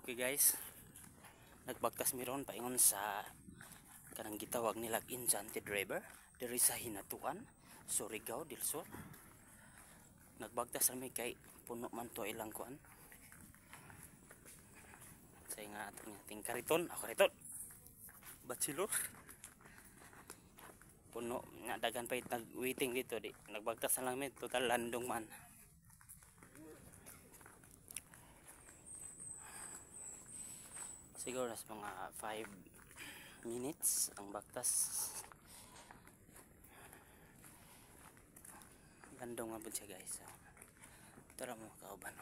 Okay guys, nagbagtas miron paingon sa kanang gitawag nila Enchanted River diri sa Hinatuan, Surigao del Sur. Nagbagtas rami kay puno man to ilang kuan. Say nga ating kariton, ako kariton. Bachelor. Puno nga dagan pa nag-waiting dito di. Nagbagtas na lang mi total landong man. Siguro nas mga 5 minutes ang bagtas. Landong nga po siya guys. So, tara mo kauban.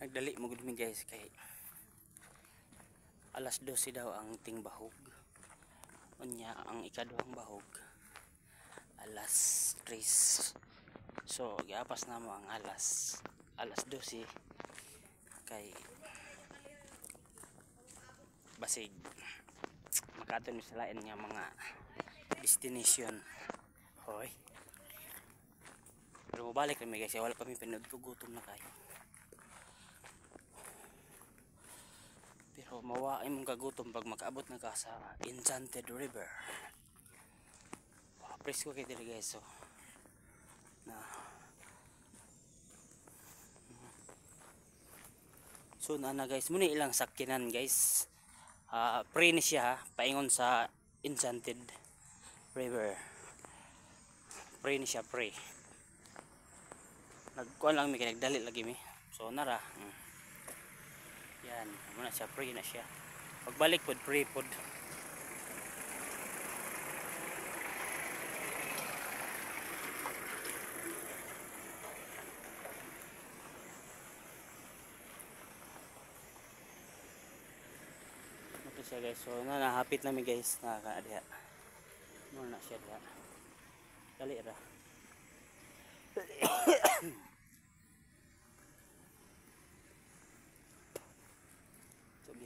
Nagdali mo gud mi guys kay alas 12 daw ang ting bahog. Unya ang ikaduhang bahog alas 3. So giapas na mo ang alas 12 kay basig makaton sa lain nga mga destination. Hoy. Pero mabalik kami guys, wala kami pinagtugutom na kayo. Pero mawaay mong kagutom pag makaabot na ka sa Enchanted River. Presko kayo dito guys. So na guys, muna ilang sakyanan guys. Pre ni siya paingon sa Enchanted River. Pre ni siya, pre. Nagkuhan lang mi kay nagdali lagi mi. So nara. Yan, muna siya, pre na siya. Pagbalik pod, pre pod. Ito siya guys. So nahapit namin guys, nakakaadiha. Muna siya diha. Dali ra.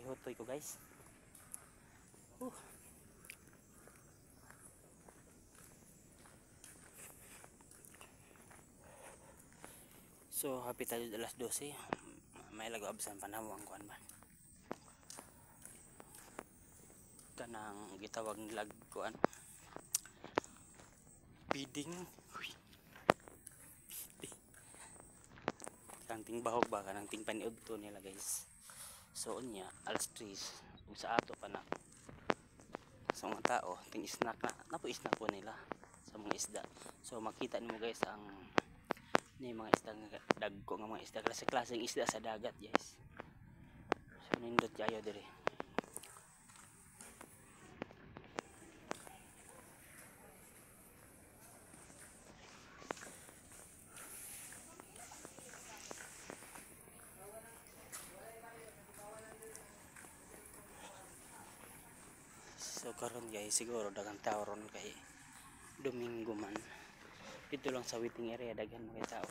Hotoy ko guys. So happy tayo alas 12. May lago absan panamo ang kuan ba. Kanang gitawag lag kuan. Feeding. Kanang bahog ba kanang ting paniud to nila guys. So unya alas 3 ug sa ato pa na sa mga tao ting snack na napo snack po nila sa mga isda. So makita nimo guys ang ni mga isda nga dagko nga mga isda klase-klaseng isda sa dagat guys. So nindot kayo diri. So karon guys, siguro daghang tao ron kay Domingo man. Dito lang sa waiting area daghan mga tao.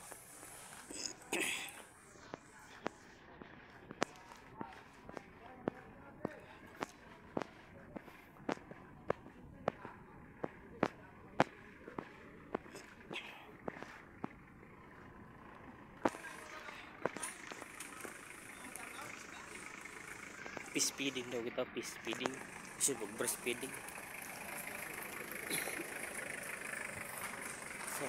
Fish feeding daw kita, fish feeding. Subog breastfeeding. So,